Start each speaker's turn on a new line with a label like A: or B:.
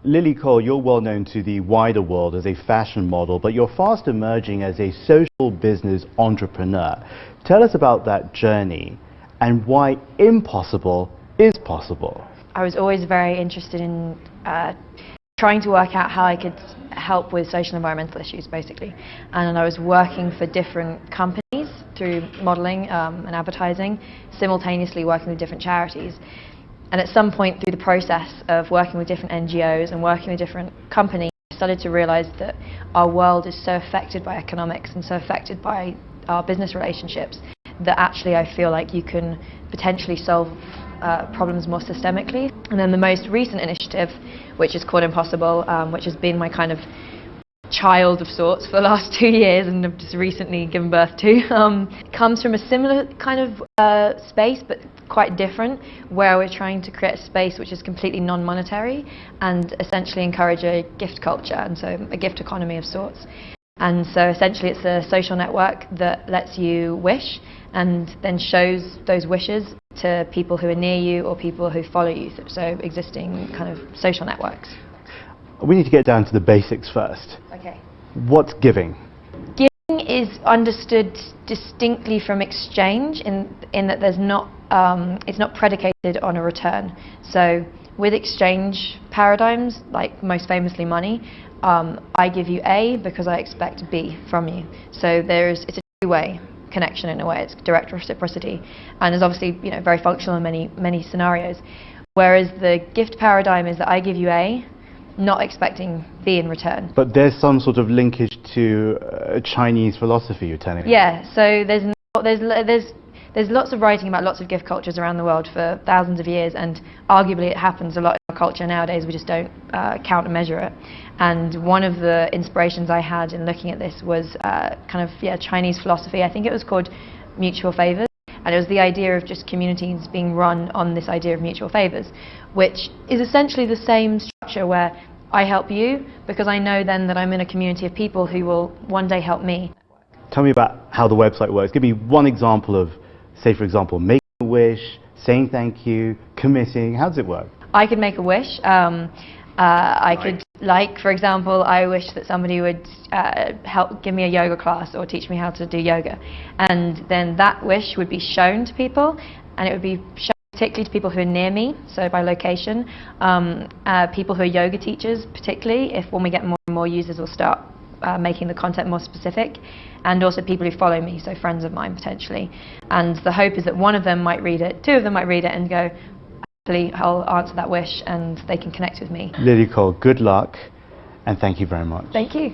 A: Lily Cole, you're well known to the wider world as a fashion model, but you're fast emerging as a social business entrepreneur. Tell us about that journey and why impossible is possible.
B: I was always very interested in trying to work out how I could help with social and environmental issues, basically. And I was working for different companies through modelling and advertising, simultaneously working with different charities. And at some point through the process of working with different NGOs and working with different companies, I started to realise that our world is so affected by economics and so affected by our business relationships that actually I feel like you can potentially solve problems more systemically. And then the most recent initiative, which is called Impossible, which has been my kind of child of sorts for the last 2 years and I've just recently given birth to, comes from a similar kind of space but quite different, where we're trying to create a space which is completely non-monetary and essentially encourage a gift culture, and so a gift economy of sorts. And so essentially it's a social network that lets you wish and then shows those wishes to people who are near you or people who follow you, so existing kind of social networks.
A: We need to get down to the basics first.
B: Okay.
A: What's giving?
B: Giving is understood distinctly from exchange in that there's not, it's not predicated on a return. So with exchange paradigms, like most famously money, I give you A because I expect B from you. So it's a two-way connection in a way. It's direct reciprocity, and is obviously very functional in many scenarios. Whereas the gift paradigm is that I give you A, not expecting B in return.
A: But there's some sort of linkage to Chinese philosophy, you're telling me.
B: Yeah, so there's lots of writing about lots of gift cultures around the world for thousands of years, and arguably it happens a lot in our culture nowadays. We just don't count and measure it. And one of the inspirations I had in looking at this was Chinese philosophy. I think it was called mutual favors. And it was the idea of just communities being run on this idea of mutual favours, which is essentially the same structure where I help you because I know then that I'm in a community of people who will one day help me.
A: Tell me about how the website works. Give me one example of, say for example, making a wish, saying thank you, committing. How does it work?
B: I could make a wish. I could, for example, I wish that somebody would help give me a yoga class or teach me how to do yoga. And then that wish would be shown to people, and it would be shown particularly to people who are near me, so by location, people who are yoga teachers particularly, when we get more and more users we'll start making the content more specific, and also people who follow me, so friends of mine potentially. And the hope is that one of them might read it, two of them might read it and go, actually I'll answer that wish, and they can connect with me.
A: Lily Cole, good luck and thank you very much.
B: Thank you.